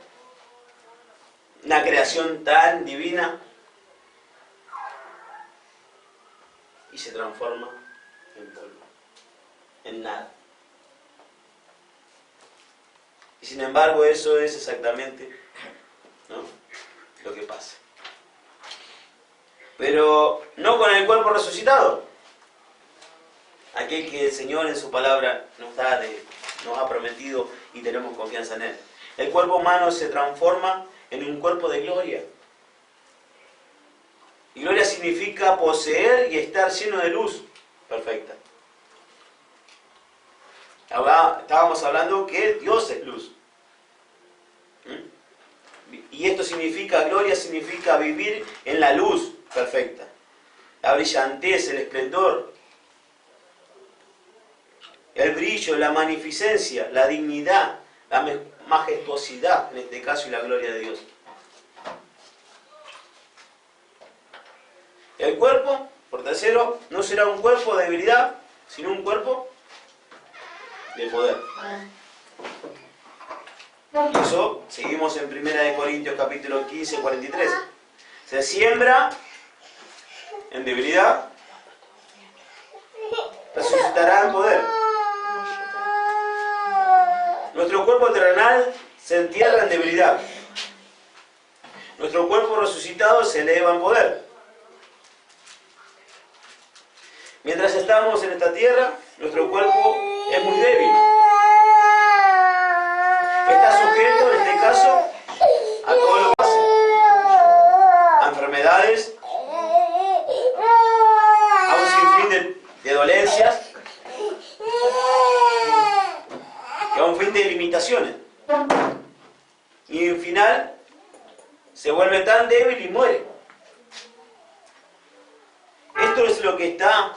A: una creación tan divina, y se transforma en polvo, en nada. Y sin embargo eso es exactamente, ¿no?, lo que pasa. Pero no con el cuerpo resucitado. aquel que el Señor en su palabra nos ha prometido y tenemos confianza en Él. El cuerpo humano se transforma en un cuerpo de gloria. Y gloria significa poseer y estar lleno de luz perfecta. Estábamos hablando que Dios es luz. Y esto significa, gloria significa vivir en la luz perfecta. La brillantez, el esplendor, el brillo, la magnificencia, la dignidad, la majestuosidad, en este caso, y la gloria de Dios. El cuerpo, por tercero, no será un cuerpo de debilidad, sino un cuerpo de poder. Y eso seguimos en 1 Corintios capítulo 15, 43. Se siembra en debilidad, resucitará en poder. Nuestro cuerpo terrenal se entierra en debilidad. Nuestro cuerpo resucitado se eleva en poder. Mientras estamos en esta tierra, nuestro cuerpo es muy débil. Está sujeto, en este caso, a todo lo que pase. A enfermedades, a un sinfín de dolencias y a un fin de limitaciones. Y al final se vuelve tan débil y muere. Esto es lo que está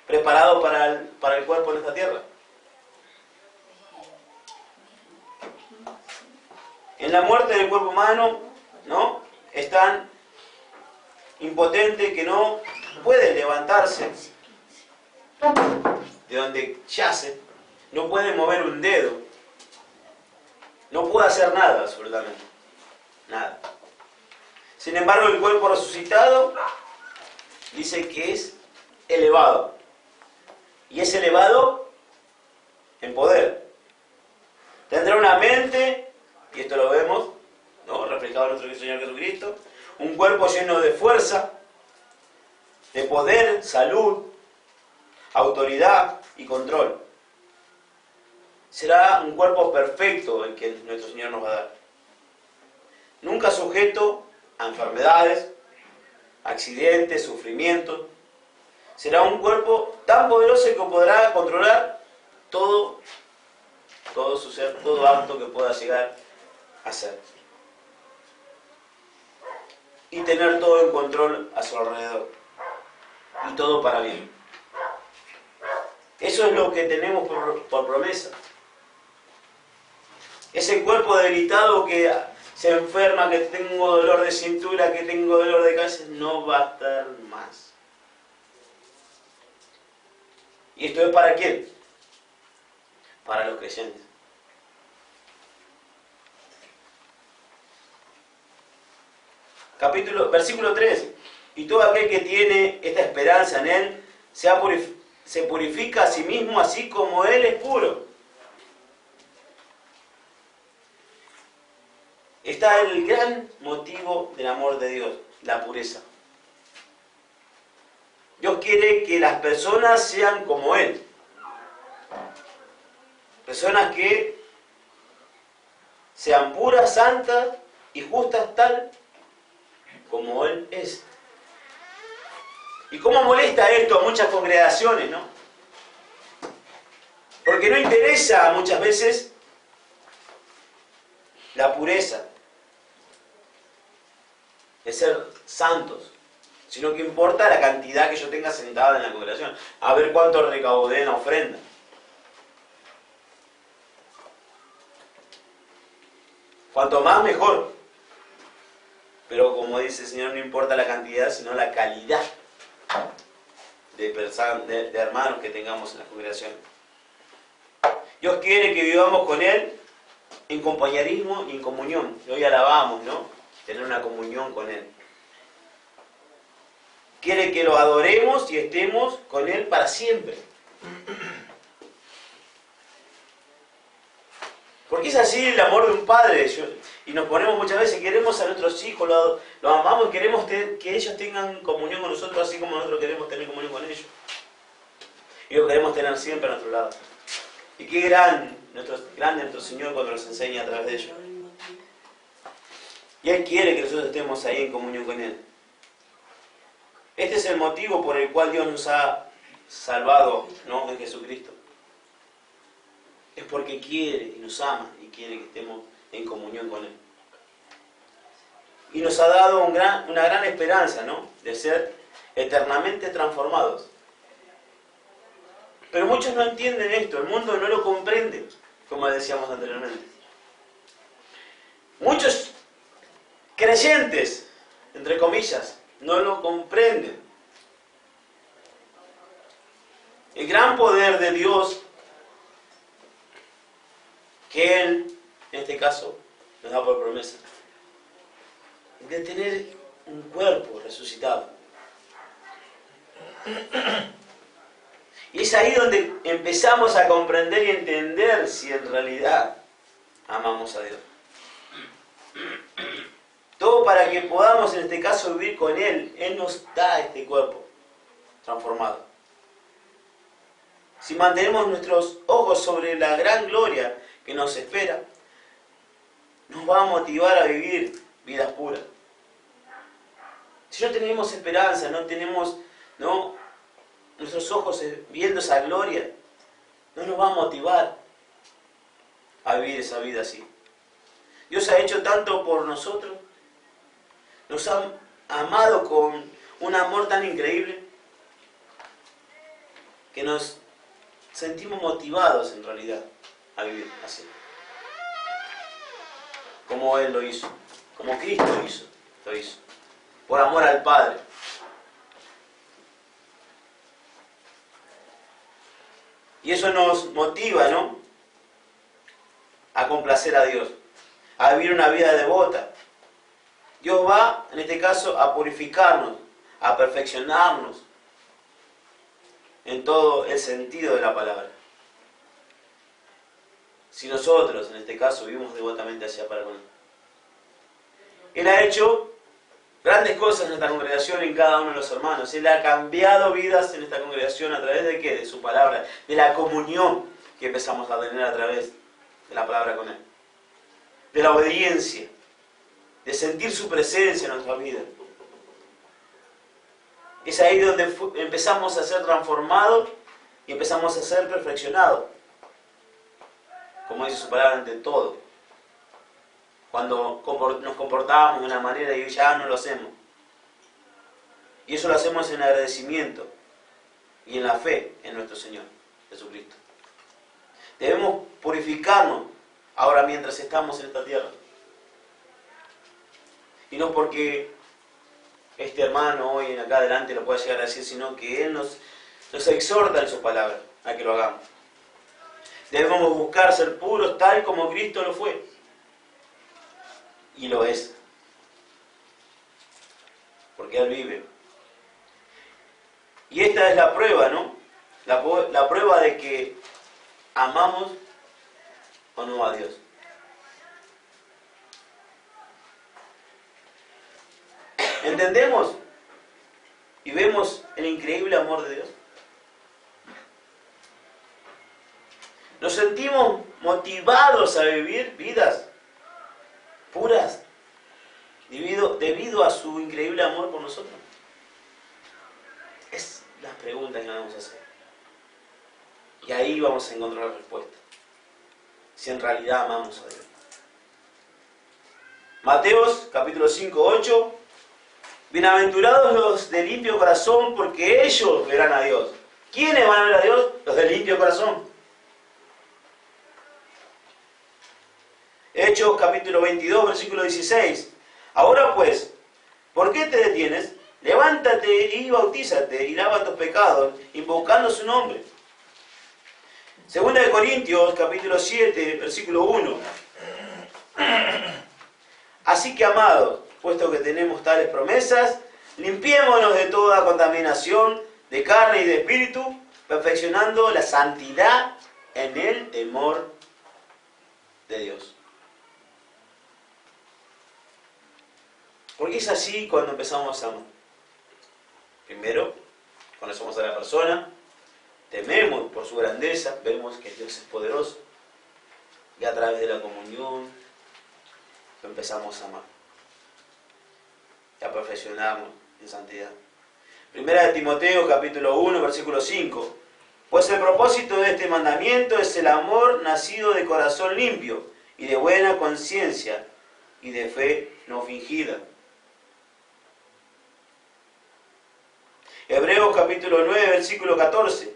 A: preparado para el cuerpo en esta tierra. En la muerte del cuerpo humano, ¿no?, es tan impotente que no puede levantarse de donde yace, no puede mover un dedo, no puede hacer nada, absolutamente nada. Sin embargo, el cuerpo resucitado dice que es elevado. Y es elevado en poder. Tendrá una mente, y esto lo vemos, ¿no?, reflejado en nuestro Señor Jesucristo, un cuerpo lleno de fuerza, de poder, salud, autoridad y control. Será un cuerpo perfecto el que nuestro Señor nos va a dar. Nunca sujeto a enfermedades, accidentes, sufrimientos. Será un cuerpo tan poderoso que podrá controlar todo su ser, todo acto que pueda llegar a hacer. Y tener todo en control a su alrededor. Y todo para bien. Eso es lo que tenemos por promesa. Ese cuerpo debilitado que se enferma, que tengo dolor de cintura, que tengo dolor de cabeza, no va a estar más. ¿Y esto es para quién? Para los creyentes. Versículo 3. Y todo aquel que tiene esta esperanza en Él se purifica a sí mismo, así como Él es puro. Está el gran motivo del amor de Dios, la pureza. Dios quiere que las personas sean como Él. Personas que sean puras, santas y justas tal como Él es. ¿Y cómo molesta esto a muchas congregaciones, no? Porque no interesa muchas veces la pureza de ser santos, sino que importa la cantidad que yo tenga sentada en la congregación, a ver cuánto recaudé en la ofrenda. Cuanto más, mejor. Pero como dice el Señor, no importa la cantidad, sino la calidad de hermanos que tengamos en la congregación. Dios quiere que vivamos con Él en compañerismo y en comunión. Y hoy alabamos, ¿no?, tener una comunión con Él. Quiere que lo adoremos y estemos con Él para siempre. Porque es así el amor de un padre. Y nos ponemos muchas veces, queremos a nuestros hijos, los amamos, queremos que ellos tengan comunión con nosotros, así como nosotros queremos tener comunión con ellos. Y lo queremos tener siempre a nuestro lado. Y qué grande nuestro Señor cuando nos enseña a través de ellos. Y Él quiere que nosotros estemos ahí en comunión con Él. Este es el motivo por el cual Dios nos ha salvado, ¿no?, en Jesucristo. Es porque quiere y nos ama y quiere que estemos en comunión con Él. Y nos ha dado una gran esperanza, ¿no?, de ser eternamente transformados. Pero muchos no entienden esto, el mundo no lo comprende, como decíamos anteriormente. Muchos creyentes, entre comillas, no lo comprenden. El gran poder de Dios que Él, en este caso, nos da por promesa, de tener un cuerpo resucitado. Y es ahí donde empezamos a comprender y entender si en realidad amamos a Dios. Todo para que podamos, en este caso, vivir con Él. Él nos da este cuerpo transformado. Si mantenemos nuestros ojos sobre la gran gloria que nos espera, nos va a motivar a vivir vidas puras. Si no tenemos esperanza, no tenemos nuestros ojos viendo esa gloria, no nos va a motivar a vivir esa vida así. Dios ha hecho tanto por nosotros, nos ha amado con un amor tan increíble que nos sentimos motivados en realidad a vivir así. Como Él lo hizo, como Cristo lo hizo, por amor al Padre. Y eso nos motiva, ¿no?, a complacer a Dios, a vivir una vida devota. Dios va, en este caso, a purificarnos, a perfeccionarnos en todo el sentido de la palabra. Si nosotros, en este caso, vivimos devotamente hacia para con Él. Él ha hecho grandes cosas en esta congregación, en cada uno de los hermanos. Él ha cambiado vidas en esta congregación a través de ¿qué? De su palabra, de la comunión que empezamos a tener a través de la palabra con Él. De la obediencia, de sentir su presencia en nuestra vida. Es ahí donde empezamos a ser transformados y empezamos a ser perfeccionados. Como dice su palabra, ante todo. Cuando nos comportábamos de una manera y ya no lo hacemos. Y eso lo hacemos en agradecimiento y en la fe en nuestro Señor Jesucristo. Debemos purificarnos ahora mientras estamos en esta tierra. Y no porque este hermano hoy en acá adelante lo pueda llegar a decir, sino que Él nos exhorta en su palabra a que lo hagamos. Debemos buscar ser puros tal como Cristo lo fue. Y lo es. Porque Él vive. Y esta es la prueba, ¿no? La prueba de que amamos o no a Dios. ¿Entendemos y vemos el increíble amor de Dios? ¿Nos sentimos motivados a vivir vidas puras debido a su increíble amor por nosotros? Es la pregunta que vamos a hacer. Y ahí vamos a encontrar la respuesta. Si en realidad amamos a Dios. Mateos capítulo 5, 8. Bienaventurados los de limpio corazón, porque ellos verán a Dios. ¿Quiénes van a ver a Dios? Los de limpio corazón. Hechos capítulo 22, versículo 16. Ahora pues, ¿por qué te detienes? Levántate y bautízate y lava tus pecados, invocando su nombre. Segunda de Corintios capítulo 7, versículo 1. Así que, amados, puesto que tenemos tales promesas, limpiémonos de toda contaminación de carne y de espíritu, perfeccionando la santidad en el temor de Dios. Porque es así cuando empezamos a amar. Primero, conocemos a la persona, tememos por su grandeza, vemos que Dios es poderoso, y a través de la comunión lo empezamos a amar y a perfeccionarnos en santidad. Primera de Timoteo, capítulo 1, versículo 5. Pues el propósito de este mandamiento es el amor nacido de corazón limpio y de buena conciencia y de fe no fingida. Hebreos capítulo 9, versículo 14.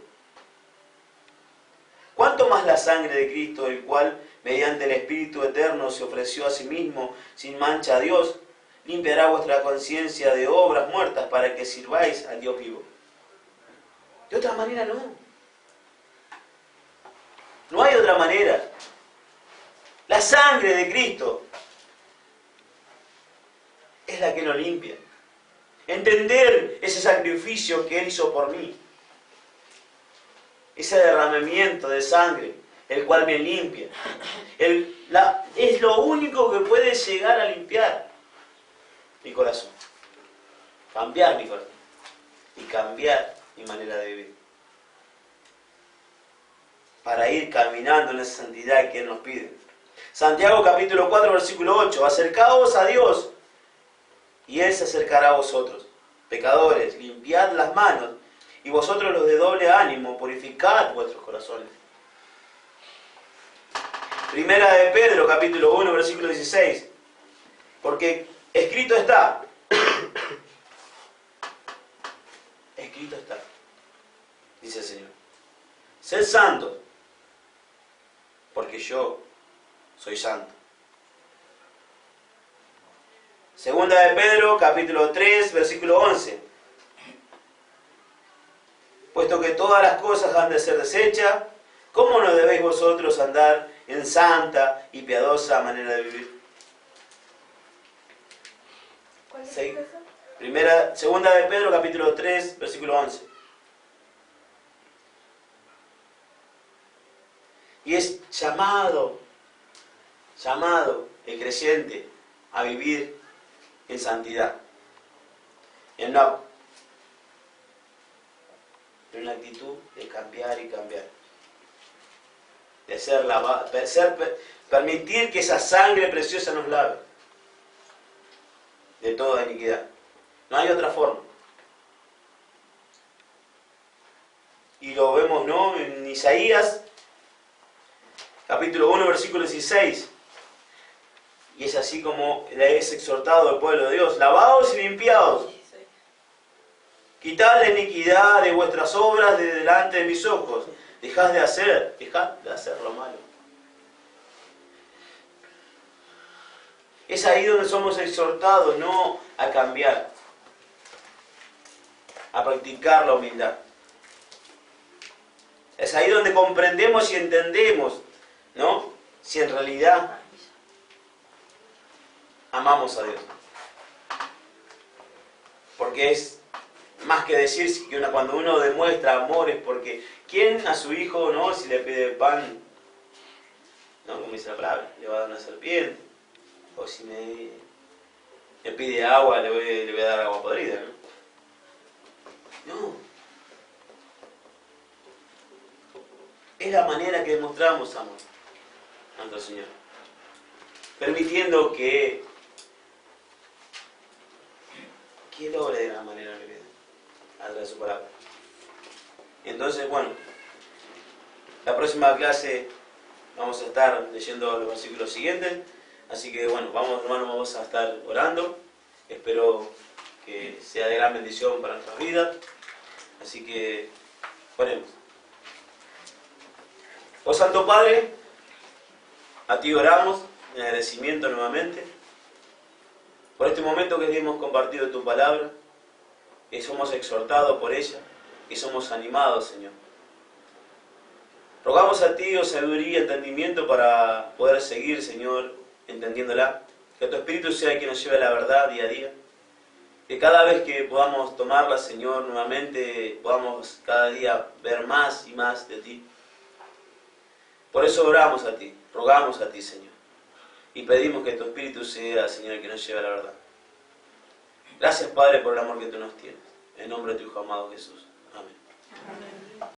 A: ¿Cuánto más la sangre de Cristo, el cual mediante el Espíritu Eterno se ofreció a sí mismo sin mancha a Dios, limpiará vuestra conciencia de obras muertas para que sirváis al Dios vivo? De otra manera no. No hay otra manera. La sangre de Cristo es la que nos limpia. Entender ese sacrificio que Él hizo por mí. Ese derramamiento de sangre, el cual me limpia. Es lo único que puede llegar a limpiar mi corazón. Cambiar mi corazón. Y cambiar mi manera de vivir. Para ir caminando en esa santidad que Él nos pide. Santiago capítulo 4, versículo 8. Acercaos a Dios y Él se acercará a vosotros. Pecadores, limpiad las manos, y vosotros los de doble ánimo, purificad vuestros corazones. Primera de Pedro, capítulo 1, versículo 16. Porque escrito está. Escrito está. Dice el Señor. Sed santos, porque yo soy santo. Segunda de Pedro, capítulo 3, versículo 11. Puesto que todas las cosas han de ser deshechas, ¿cómo no debéis vosotros andar en santa y piadosa manera de vivir?
B: ¿Cuál es
A: Sí.
B: eso?
A: Segunda de Pedro, capítulo 3, versículo 11. Y es llamado el creyente a vivir en santidad, en una actitud de cambiar y cambiar, de ser lavado, permitir que esa sangre preciosa nos lave de toda iniquidad. No hay otra forma. Y lo vemos, ¿no?, en Isaías capítulo 1, versículo 16. Y es así como le es exhortado al pueblo de Dios: lavaos y limpiaos, quitad la iniquidad de vuestras obras de delante de mis ojos, dejad de hacer lo malo. Es ahí donde somos exhortados, no a cambiar, a practicar la humildad. Es ahí donde comprendemos y entendemos, ¿no?, si en realidad amamos a Dios. Porque es más que decir que cuando uno demuestra amor es porque ¿quién a su hijo, no, si le pide pan, no, como dice la palabra, le va a dar una serpiente? O si me pide agua, le voy a dar agua podrida, ¿no? No. Es la manera que demostramos amor a nuestro Señor. Permitiendo que Él obre de la manera que quiere, a través de su palabra. Entonces, bueno, la próxima clase vamos a estar leyendo los versículos siguientes. Así que, bueno, vamos a estar orando. Espero que sea de gran bendición para nuestras vidas. Así que, oremos. Oh Santo Padre, a ti oramos en agradecimiento nuevamente por este momento que hemos compartido tu palabra, que somos exhortados por ella, que somos animados, Señor. Rogamos a ti, oh sabiduría y entendimiento para poder seguir, Señor, entendiéndola. Que tu Espíritu sea quien nos lleve a la verdad día a día. Que cada vez que podamos tomarla, Señor, nuevamente podamos cada día ver más y más de ti. Por eso oramos a ti, rogamos a ti, Señor. Y pedimos que tu Espíritu sea, Señor, el que nos lleve a la verdad. Gracias, Padre, por el amor que tú nos tienes. En nombre de tu Hijo amado Jesús. Amén.
C: Amén.